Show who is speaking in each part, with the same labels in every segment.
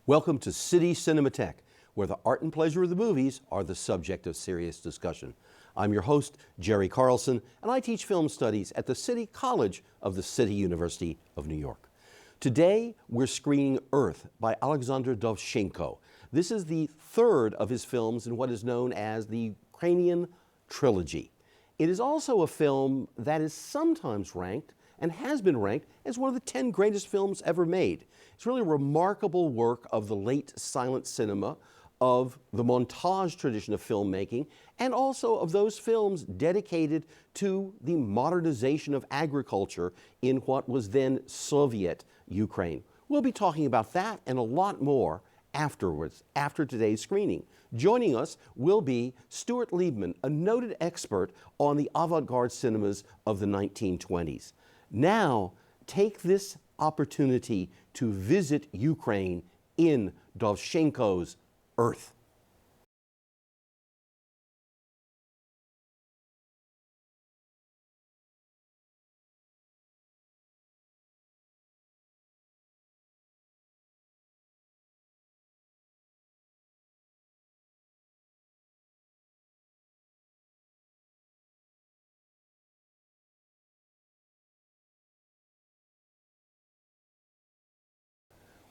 Speaker 1: Welcome to City Cinematheque, where the art and pleasure of the movies are the subject of serious discussion. I'm your host, Jerry Carlson, and I teach film studies at the City College of the City University of New York. Today, we're screening Earth by Alexander Dovzhenko. This is the third of his films in what is known as the Ukrainian trilogy. It is also a film that is sometimes ranked and has been ranked as one of the 10 greatest films ever made. It's really a remarkable work of the late silent cinema, of the montage tradition of filmmaking, and also of those films dedicated to the modernization of agriculture in what was then Soviet Ukraine. We'll be talking about that and a lot more afterwards, after today's screening. Joining us will be Stuart Liebman, a noted expert on the avant-garde cinemas of the 1920s. Now, take this opportunity to visit Ukraine in Dovzhenko's Earth.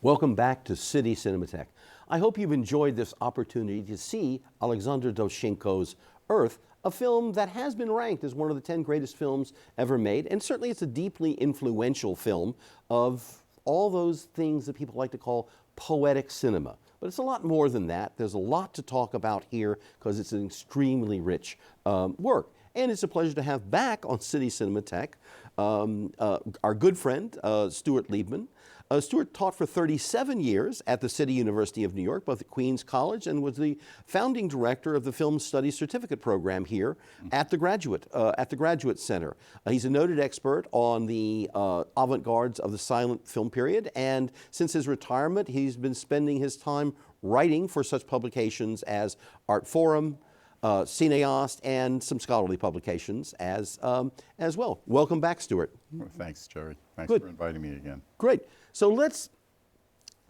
Speaker 1: Welcome back to City Cinematheque. I hope you've enjoyed this opportunity to see Alexander Dovzhenko's Earth, a film that has been ranked as one of the 10 greatest films ever made, and certainly it's a deeply influential film of all those things that people like to call poetic cinema. But it's a lot more than that. There's a lot to talk about here because it's an extremely rich work. And it's a pleasure to have back on City Cinematheque our good friend, Stuart Liebman. Stuart taught for 37 years at the City University of New York, both at Queens College, and was the founding director of the Film Studies Certificate Program here at the Graduate Center. He's a noted expert on the avant-gardes of the silent film period, and since his retirement, he's been spending his time writing for such publications as Artforum, Cineast, and some scholarly publications as well. Welcome back, Stuart.
Speaker 2: Well, thanks, Jerry. Thanks
Speaker 1: Good.
Speaker 2: for inviting me again.
Speaker 1: Great. So this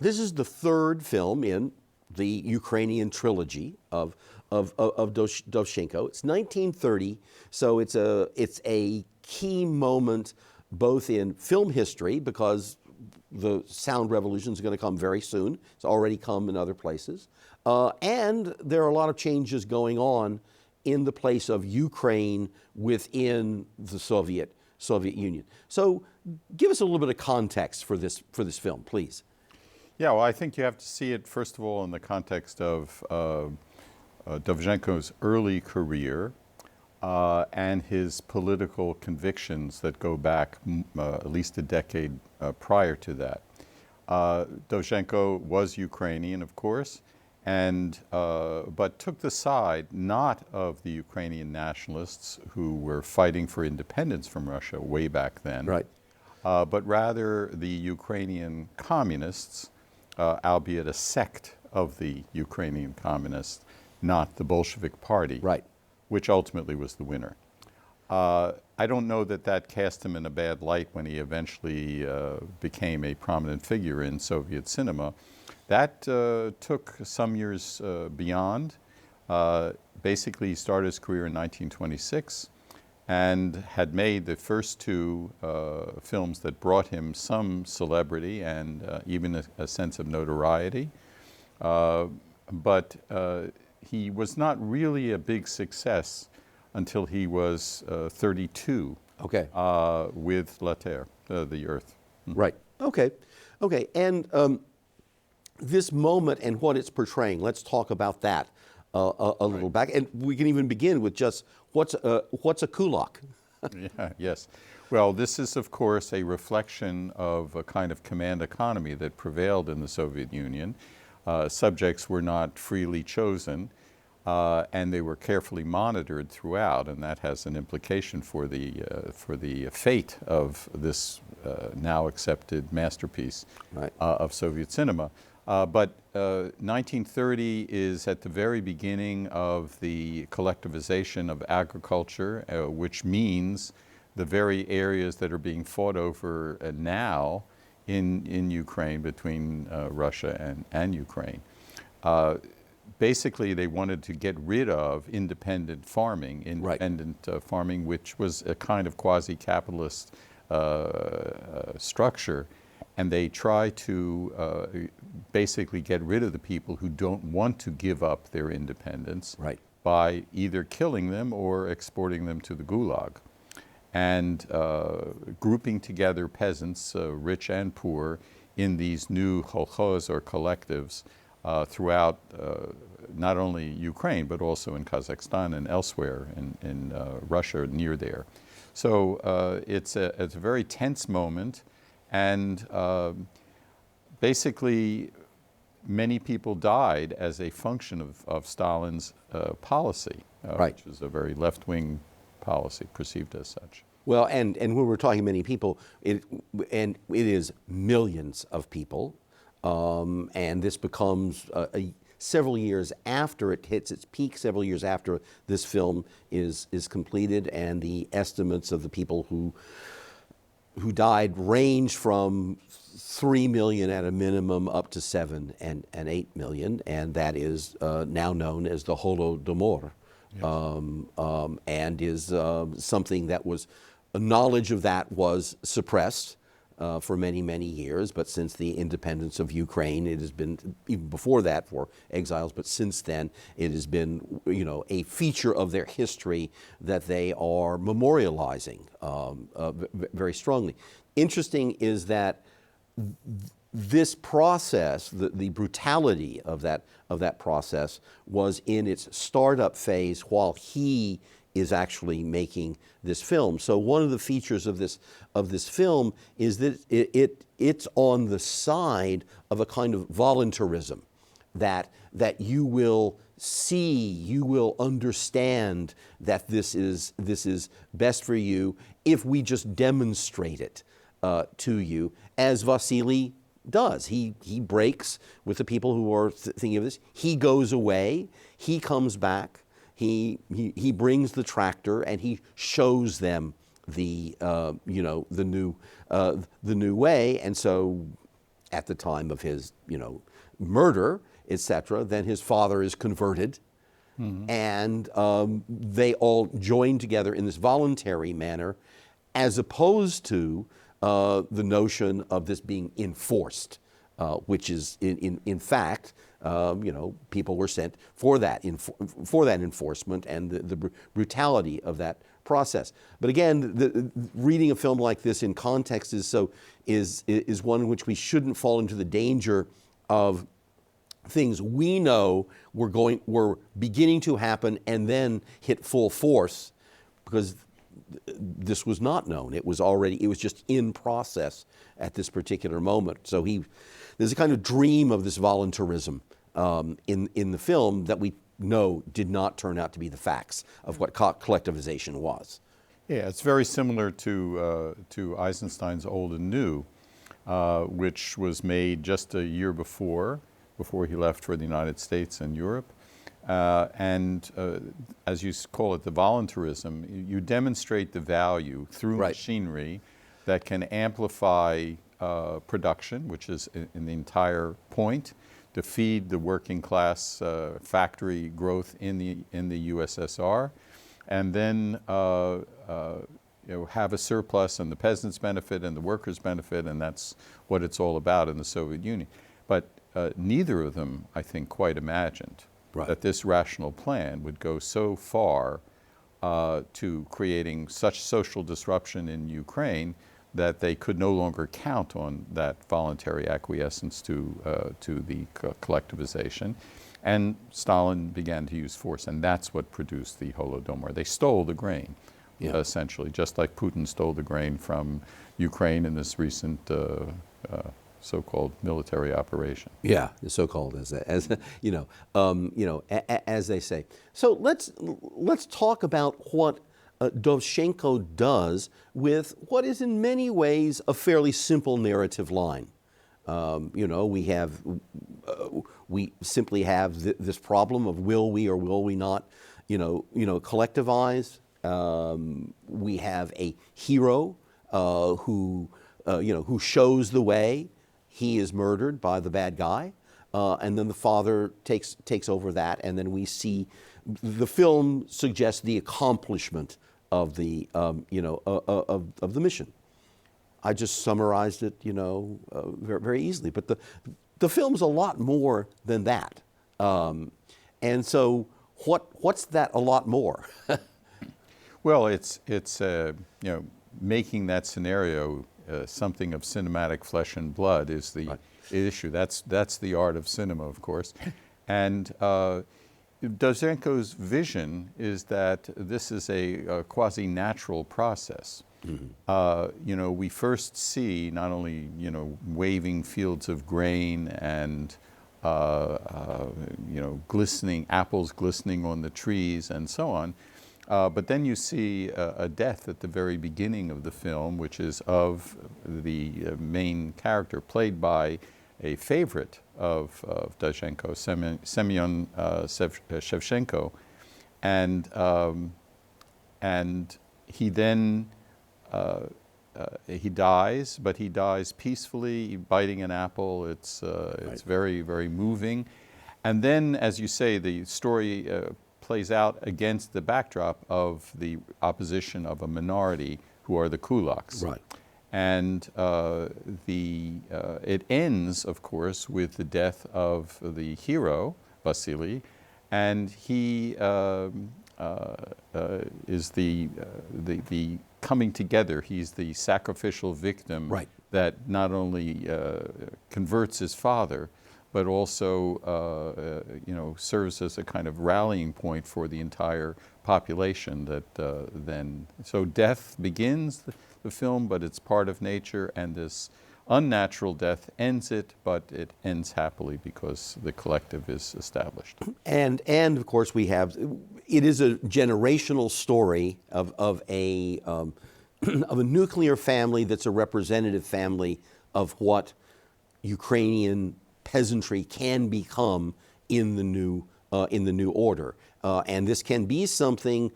Speaker 1: is the third film in the Ukrainian trilogy of Dovzhenko. It's 1930, so it's a key moment both in film history, because the sound revolution is going to come very soon. It's already come in other places. And there are a lot of changes going on in the place of Ukraine within the Soviet Union. So give us a little bit of context for this film, please.
Speaker 2: Yeah, well, I think you have to see it, first of all, in the context of Dovzhenko's early career and his political convictions that go back at least a decade prior to that. Dovzhenko was Ukrainian, of course, and but took the side not of the Ukrainian nationalists who were fighting for independence from Russia way back then,
Speaker 1: right?
Speaker 2: But rather the Ukrainian communists, albeit a sect of the Ukrainian communists, not the Bolshevik Party,
Speaker 1: right,
Speaker 2: which ultimately was the winner. I don't know that that cast him in a bad light when he eventually became a prominent figure in Soviet cinema. That took some years beyond. Basically, he started his career in 1926 and had made the first two films that brought him some celebrity and even a sense of notoriety. But he was not really a big success until he was 32.
Speaker 1: Okay.
Speaker 2: With La Terre, the Earth.
Speaker 1: Right. Okay. Okay. And this moment and what it's portraying, let's talk about that a little back. And we can even begin with just what's a kulak?
Speaker 2: Yeah, yes. Well, this is, of course, a reflection of a kind of command economy that prevailed in the Soviet Union. Subjects were not freely chosen, and they were carefully monitored throughout, and that has an implication for the fate of this now accepted masterpiece, right, of Soviet cinema. But 1930 is at the very beginning of the collectivization of agriculture, which means the very areas that are being fought over now in Ukraine between Russia and Ukraine. Basically, they wanted to get rid of independent farming, farming, which was a kind of quasi-capitalist structure, and they try to basically get rid of the people who don't want to give up their independence by either killing them or exporting them to the Gulag. And grouping together peasants, rich and poor, in these new kolkhoz or collectives throughout not only Ukraine, but also in Kazakhstan and elsewhere in Russia near there. So it's a very tense moment, and basically many people died as a function of Stalin's policy, which is a very left-wing policy, perceived as such.
Speaker 1: Well, and when we're talking many people, it is millions of people, and this becomes several years after it hits its peak, several years after this film is completed, and the estimates of the people who died range from 3 million at a minimum up to 7 and 8 million, and that is now known as the Holodomor. Yes. And is something that was, knowledge of that was suppressed for many, many years, but since the independence of Ukraine, it has been, even before that for exiles, but since then it has been, a feature of their history that they are memorializing very strongly. Interesting is that this process, the brutality of that process, was in its startup phase while he is actually making this film. So one of the features of this film is that it's on the side of a kind of voluntarism, that you will see, you will understand that this is best for you if we just demonstrate it to you, as Vasily does. He breaks with the people who are thinking of this. He goes away. He comes back. He brings the tractor and he shows them the new way. And so, at the time of his murder, etc., then his father is converted, and they all join together in this voluntary manner, as opposed to the notion of this being enforced, which is in fact, people were sent for that enforcement and the brutality of that process. But again, reading a film like this in context is one in which we shouldn't fall into the danger of things we know were beginning to happen and then hit full force, because this was not known. It was just in process at this particular moment. So there's a kind of dream of this voluntarism in the film that we know did not turn out to be the facts of what collectivization was.
Speaker 2: Yeah, it's very similar to Eisenstein's Old and New, which was made just a year before he left for the United States and Europe. And as you call it, the voluntarism, you demonstrate the value through machinery that can amplify production, which is in the entire point, to feed the working class factory growth in the USSR, and then have a surplus, and the peasants benefit and the workers benefit, and that's what it's all about in the Soviet Union. But neither of them, I think, quite imagined that this rational plan would go so far to creating such social disruption in Ukraine that they could no longer count on that voluntary acquiescence to the collectivization. And Stalin began to use force, and that's what produced the Holodomor. They stole the grain, essentially, just like Putin stole the grain from Ukraine in this recent so-called military operation.
Speaker 1: Yeah, so-called, as they say. So let's talk about what Dovzhenko does with what is in many ways a fairly simple narrative line. We simply have this problem of will we or will we not, collectivize. We have a hero who who shows the way. He is murdered by the bad guy, and then the father takes over that, and then we see the film suggests the accomplishment of the of the mission. I just summarized it, very, very easily. But the film's a lot more than that, and so what's that a lot more?
Speaker 2: Well, it's making that scenario something of cinematic flesh and blood is the
Speaker 1: Right.
Speaker 2: issue. That's the art of cinema, of course, and Dovzhenko's vision is that this is a quasi-natural process. We first see not only waving fields of grain and glistening apples glistening on the trees and so on, but then you see a death at the very beginning of the film, which is of the main character, played by a favorite of Dovzhenko, Semyon Shevchenko, and he then he dies, but he dies peacefully, biting an apple. It's very, very moving. And then, as you say, the story plays out against the backdrop of the opposition of a minority who are the kulaks.
Speaker 1: Right.
Speaker 2: And it ends, of course, with the death of the hero, Vasily, and he is the coming together. He's the sacrificial victim
Speaker 1: Right.
Speaker 2: that not only converts his father, but also serves as a kind of rallying point for the entire population. So death begins the film, but it's part of nature, and this unnatural death ends it, but it ends happily because the collective is established.
Speaker 1: And of course it is a generational story of a of a nuclear family that's a representative family of what Ukrainian peasantry can become in the new order, and this can be something.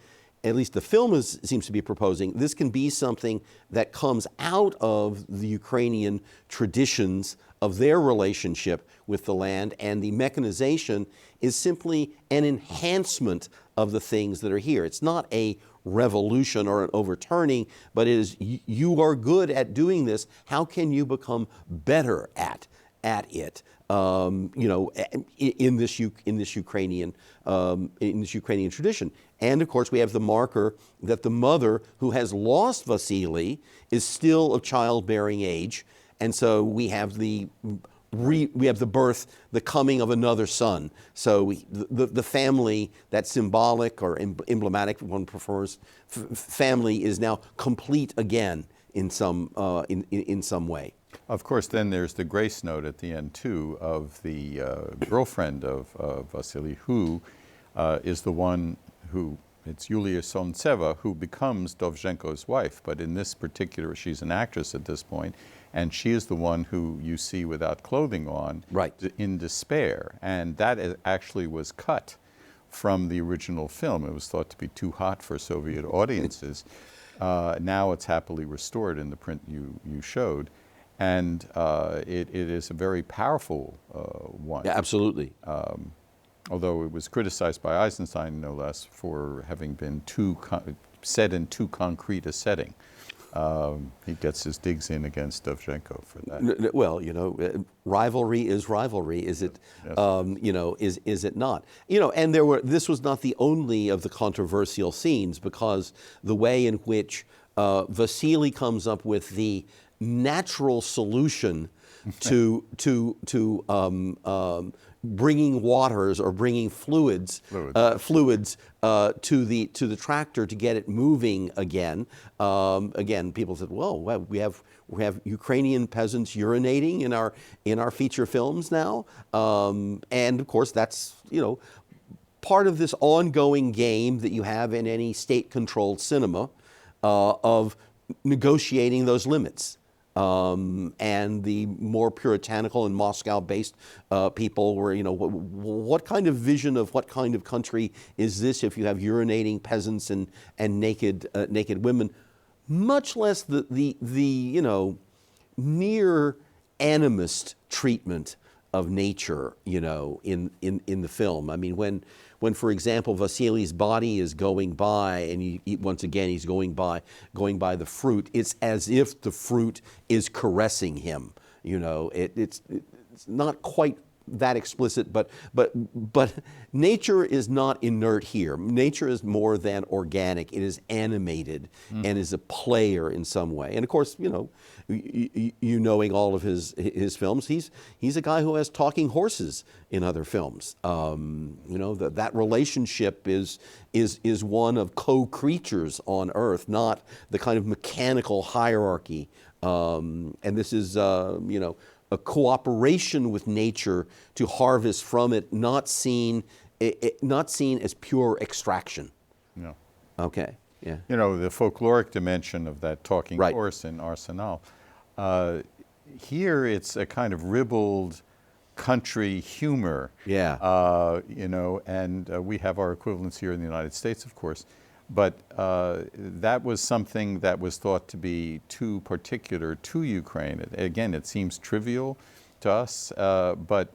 Speaker 1: At least the film seems to be proposing, this can be something that comes out of the Ukrainian traditions of their relationship with the land, and the mechanization is simply an enhancement of the things that are here. It's not a revolution or an overturning, but it is, you are good at doing this. How can you become better at it? In this Ukrainian tradition. And of course, we have the marker that the mother who has lost Vasily is still of childbearing age, and so we have the birth, the coming of another son. So the family, that symbolic or emblematic, one prefers, family is now complete again in some way.
Speaker 2: Of course, then there's the grace note at the end, too, of the girlfriend of Vasily, who is the one who, it's Yulia Solntseva, who becomes Dovzhenko's wife. But in this particular, she's an actress at this point, and she is the one who you see without clothing on,
Speaker 1: right,
Speaker 2: in despair. And that actually was cut from the original film. It was thought to be too hot for Soviet audiences. Now it's happily restored in the print you showed. And it is a very powerful one.
Speaker 1: Yeah, absolutely.
Speaker 2: Although it was criticized by Eisenstein, no less, for having been set in too concrete a setting. He gets his digs in against Dovzhenko for that.
Speaker 1: Well, rivalry is rivalry. Is it?
Speaker 2: Yes.
Speaker 1: Is it not? And this was not the only of the controversial scenes, because the way in which Vasily comes up with the natural solution to bringing waters or bringing fluids to the tractor to get it moving again. Again, people said, "Well, we have Ukrainian peasants urinating in our feature films now," and of course that's part of this ongoing game that you have in any state-controlled cinema of negotiating those limits. And the more puritanical and Moscow-based people were, what kind of vision of what kind of country is this if you have urinating peasants and naked women? Much less the near animist treatment of nature, you know, in the film. I mean, when for example Vasily's body is going by, and once again he's going by the fruit, it's as if the fruit is caressing him. You know, it's not quite that explicit, but nature is not inert here. Nature is more than organic. It is animated and is a player in some way. And of course, you know, you knowing all of his films, he's a guy who has talking horses in other films. You know, that relationship is one of co-creatures on Earth, not the kind of mechanical hierarchy. And this is you know, a cooperation with nature to harvest from it, not seen as pure extraction.
Speaker 2: No.
Speaker 1: Okay. Yeah.
Speaker 2: You know, the folkloric dimension of that talking
Speaker 1: Right.
Speaker 2: horse in Arsenal. Here it's a kind of ribald country humor.
Speaker 1: Yeah.
Speaker 2: You know, and we have our equivalents here in the United States, of course. But that was something that was thought to be too particular to Ukraine. Again, it seems trivial to us, but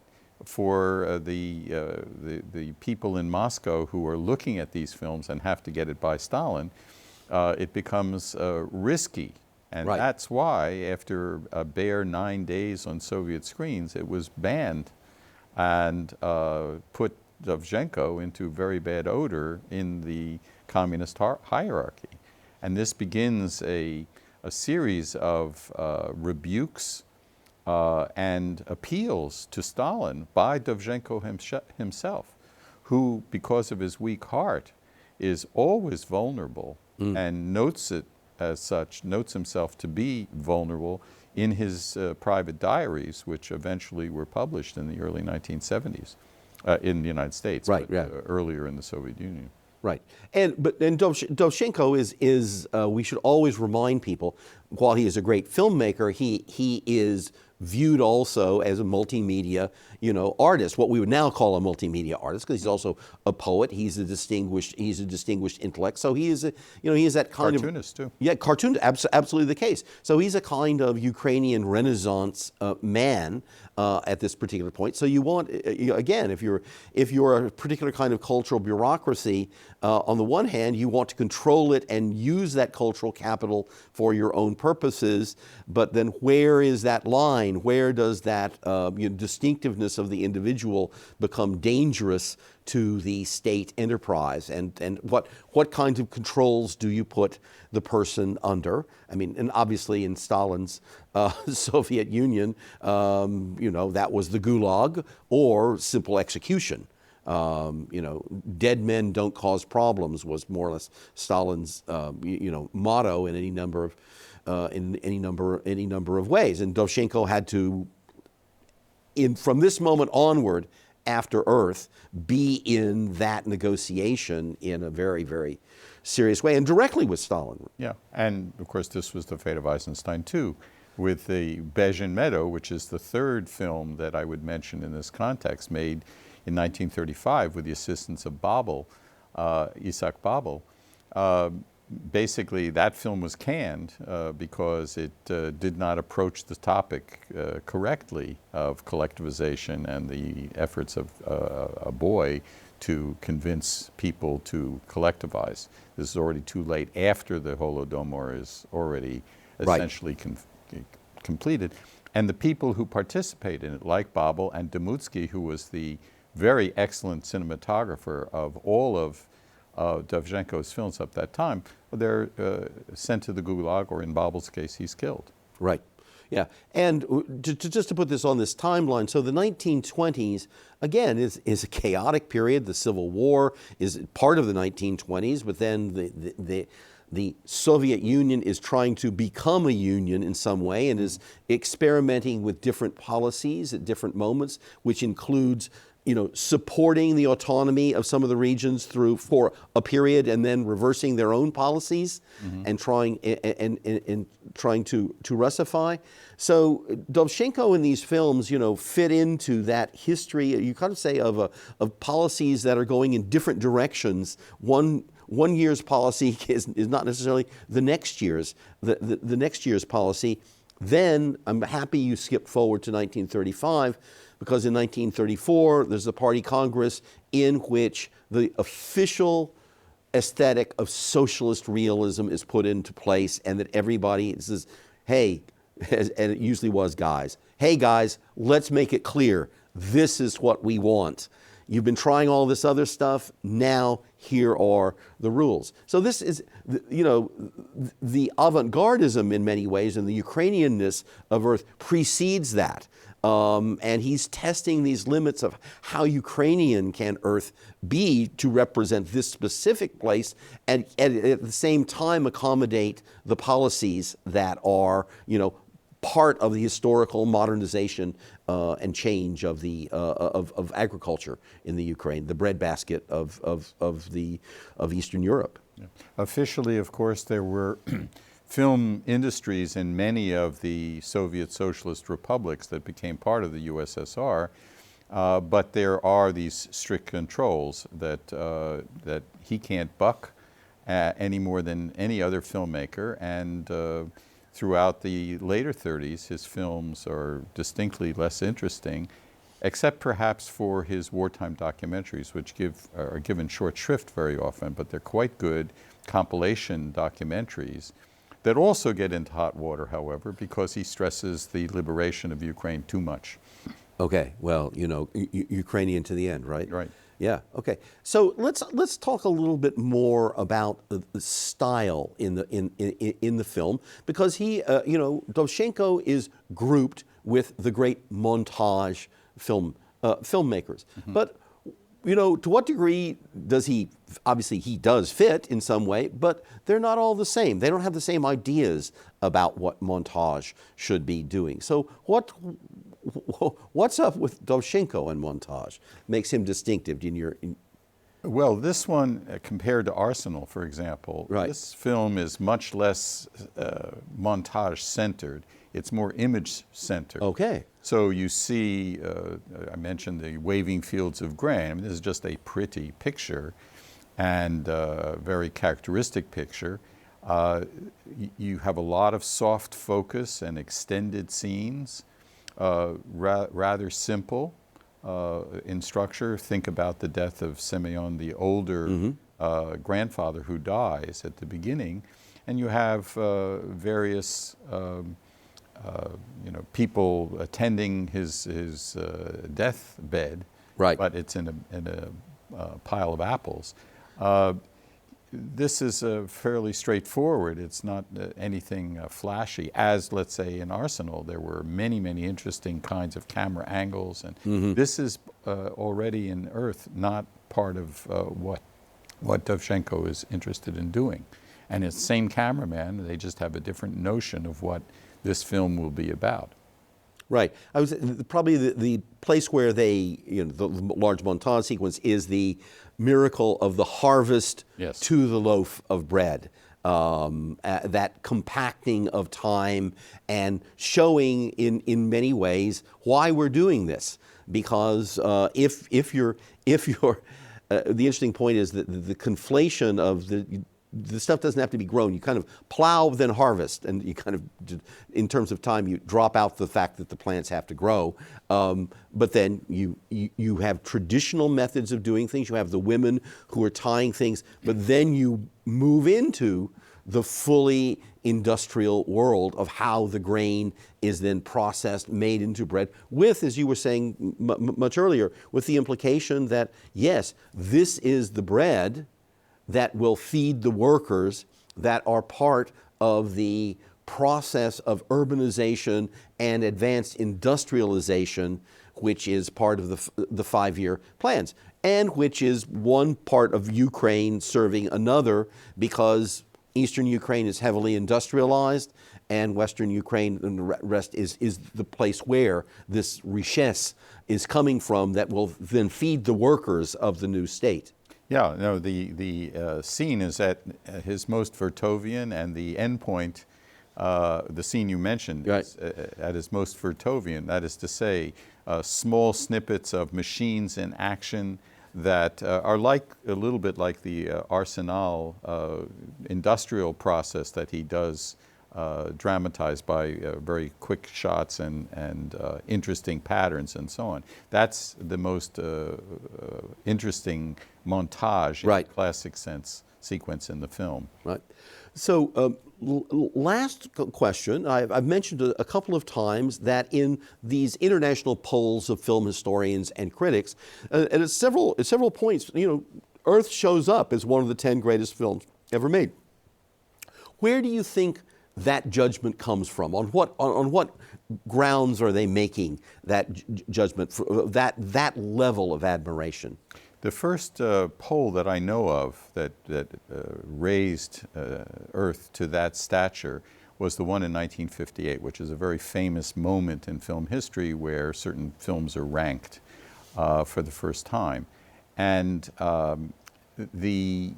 Speaker 2: for the people in Moscow who are looking at these films and have to get it by Stalin, it becomes risky. And
Speaker 1: Right.
Speaker 2: that's why, after a bare 9 days on Soviet screens, it was banned and put Dovzhenko into very bad odor in the communist hierarchy. And this begins a series of rebukes and appeals to Stalin by Dovzhenko himself, who, because of his weak heart, is always vulnerable and notes it as such, notes himself to be vulnerable in his private diaries, which eventually were published in the early 1970s in the United States,
Speaker 1: Right,
Speaker 2: but
Speaker 1: yeah.
Speaker 2: Earlier in the Soviet Union.
Speaker 1: Right. And Dovzhenko is we should always remind people, while he is a great filmmaker, he is viewed also as a multimedia, you know, artist, what we would now call a multimedia artist, because he's also a poet. He's a distinguished intellect. So he is he is that kind
Speaker 2: Cartoonist,
Speaker 1: of
Speaker 2: too.
Speaker 1: Yeah, absolutely the case. So he's a kind of Ukrainian Renaissance man at this particular point. So you want, again, if you're a particular kind of cultural bureaucracy, on the one hand, you want to control it and use that cultural capital for your own purposes, but then where is that line? Where does that distinctiveness of the individual become dangerous to the state enterprise? And what kinds of controls do you put the person under? I mean, and obviously in Stalin's Soviet Union, that was the Gulag or simple execution. Dead men don't cause problems was more or less Stalin's motto in any number of ways. And Dovzhenko had to, from this moment onward, after Earth, be in that negotiation in a very, very serious way and directly with Stalin.
Speaker 2: Yeah, and of course this was the fate of Eisenstein too, with the Bezhin Meadow, which is the third film that I would mention in this context, made in 1935 with the assistance of Babel, Isaac Babel. Basically, that film was canned because it did not approach the topic correctly of collectivization and the efforts of a boy to convince people to collectivize. This is already too late after the Holodomor is already essentially completed. And the people who participate in it, like Babel and Demutsky, who was the very excellent cinematographer of all of Dovzhenko's films up that time, they're sent to the Gulag, or in Babel's case, he's killed.
Speaker 1: Right. Yeah. And just to put this on this timeline, so the 1920s, again, is a chaotic period. The Civil War is part of the 1920s, but then the Soviet Union is trying to become a union in some way and is experimenting with different policies at different moments, which includes supporting the autonomy of some of the regions for a period and then reversing their own policies and trying to Russify. So Dovzhenko in these films, fit into that history, you kind of say, of policies that are going in different directions. One year's policy is not necessarily the next year's policy. Then I'm happy you skipped forward to 1935, because in 1934 there's a party congress in which the official aesthetic of socialist realism is put into place, and that everybody says, hey, and it usually was guys, hey guys, let's make it clear, this is what we want. You've been trying all this other stuff, now here are the rules. So this is, you know, the avant-gardism in many ways and the Ukrainianness of Earth precedes that. And he's testing these limits of how Ukrainian can Earth be to represent this specific place, and at the same time accommodate the policies that are, you know, part of the historical modernization and change of the of agriculture in the Ukraine, the breadbasket of Eastern Europe.
Speaker 2: Yeah. Officially, of course, there were film industries in many of the Soviet socialist republics that became part of the USSR, but there are these strict controls that that he can't buck any more than any other filmmaker, and throughout the later 30s, his films are distinctly less interesting, except perhaps for his wartime documentaries, which are given short shrift very often, but they're quite good compilation documentaries that also get into hot water, however, because he stresses the liberation of Ukraine too much.
Speaker 1: Okay, well, you know, Ukrainian to the end, right?
Speaker 2: Right.
Speaker 1: Yeah. Okay. So let's talk a little bit more about the style in the film, because he, you know, Dovzhenko is grouped with the great montage filmmakers.
Speaker 2: Mm-hmm.
Speaker 1: But you know, to what degree does he? Obviously, he does fit in some way, but they're not all the same. They don't have the same ideas about what montage should be doing. So what's up with Dovzhenko and montage? Makes him distinctive in your.
Speaker 2: Well, this one, compared to Arsenal, for example,
Speaker 1: Right.
Speaker 2: This film is much less montage-centered. It's more image-centered.
Speaker 1: Okay.
Speaker 2: So you see, I mentioned the waving fields of grain. I mean, this is just a pretty picture and very characteristic picture. You have a lot of soft focus and extended scenes, rather simple in structure. Think about the death of Semyon, the older grandfather who dies at the beginning, and you have various you know, people attending his deathbed,
Speaker 1: Right.
Speaker 2: but it's in a pile of apples. This is fairly straightforward. It's not anything flashy. As, let's say, in Arsenal, there were many, many interesting kinds of camera angles, and this is already in Earth not part of what Dovzhenko is interested in doing. And it's the same cameraman. They just have a different notion of what this film will be about.
Speaker 1: Right. I was probably the place where they, you know, the large montage sequence is the miracle of the harvest
Speaker 2: Yes.
Speaker 1: to the loaf of bread. That compacting of time and showing in many ways why we're doing this. Because if you're the interesting point is that the conflation of the stuff doesn't have to be grown. You kind of plow, then harvest, and you kind of, in terms of time, you drop out the fact that the plants have to grow. But then you have traditional methods of doing things. You have the women who are tying things, but then you move into the fully industrial world of how the grain is then processed, made into bread, with, as you were saying much earlier, with the implication that, yes, this is the bread that will feed the workers that are part of the process of urbanization and advanced industrialization, which is part of the 5-year plans, and which is one part of Ukraine serving another, because Eastern Ukraine is heavily industrialized, and Western Ukraine and the rest is the place where this richesse is coming from that will then feed the workers of the new state.
Speaker 2: Yeah, no, the scene is at his most Vertovian, and the end point, the scene you mentioned,
Speaker 1: Right.
Speaker 2: is at his most Vertovian. That is to say, small snippets of machines in action that are like a little bit like the Arsenal industrial process that he does dramatized by very quick shots and interesting patterns and so on. That's the most interesting montage in
Speaker 1: Right.
Speaker 2: the classic sense sequence in the film.
Speaker 1: Right. So, last question. I've mentioned a couple of times that in these international polls of film historians and critics, and at several points, Earth shows up as one of the 10 greatest films ever made. Where do you think that judgment comes from? On what grounds are they making that judgment, for that level of admiration?
Speaker 2: The first poll that I know of that raised Earth to that stature was the one in 1958, which is a very famous moment in film history where certain films are ranked for the first time. And the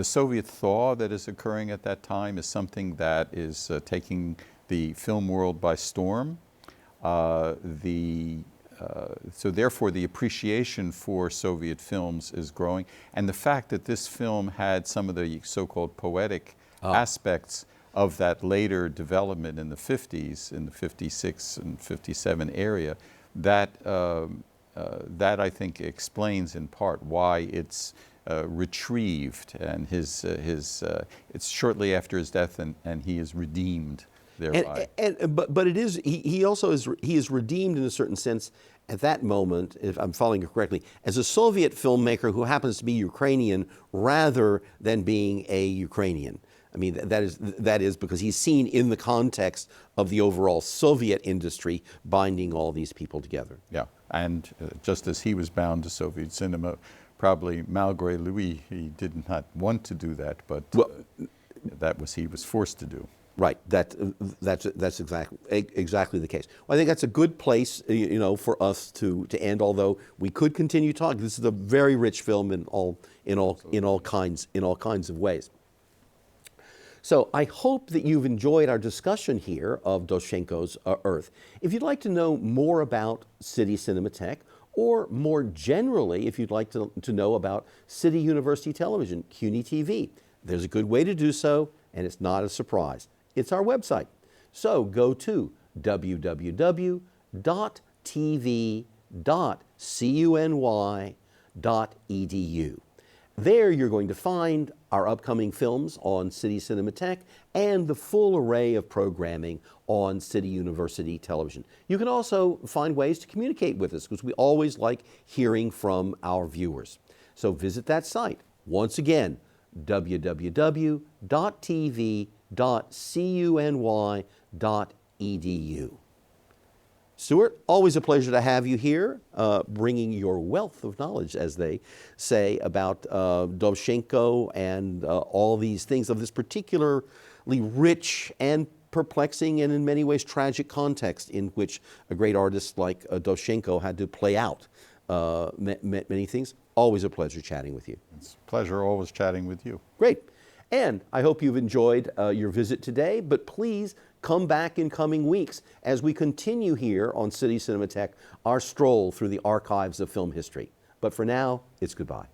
Speaker 2: Soviet thaw that is occurring at that time is something that is taking the film world by storm. So therefore, the appreciation for Soviet films is growing. And the fact that this film had some of the so-called poetic aspects of that later development in the 50s, in the 56 and 57 area, that I think explains in part why it's retrieved, and it's shortly after his death, and he is redeemed thereby.
Speaker 1: But it is he also is redeemed in a certain sense at that moment, if I'm following you correctly, as a Soviet filmmaker who happens to be Ukrainian rather than being a Ukrainian. I mean, that is because he's seen in the context of the overall Soviet industry binding all these people together.
Speaker 2: Yeah, and just as he was bound to Soviet cinema, probably malgré lui, he did not want to do that, but he was forced to do.
Speaker 1: Right. That's exactly the case. Well, I think that's a good place, for us to end. Although we could continue talking. This is a very rich film in all kinds of ways. So I hope that you've enjoyed our discussion here of Dovzhenko's Earth. If you'd like to know more about City Cinematheque, or more generally, if you'd like to know about City University Television, CUNY TV, there's a good way to do so, and it's not a surprise. It's our website. So go to www.tv.cuny.edu. There you're going to find our upcoming films on City Cinematheque and the full array of programming on City University Television. You can also find ways to communicate with us because we always like hearing from our viewers. So visit that site. Once again, www.tv.cuny.edu. Stuart, always a pleasure to have you here, bringing your wealth of knowledge, as they say, about Dovzhenko and all these things of this particularly rich and perplexing and in many ways tragic context in which a great artist like Dovzhenko had to play out many things. Always a pleasure chatting with you.
Speaker 2: It's a pleasure always chatting with you.
Speaker 1: Great. And I hope you've enjoyed your visit today, but please come back in coming weeks as we continue here on City Cinematheque our stroll through the archives of film history. But for now, it's goodbye.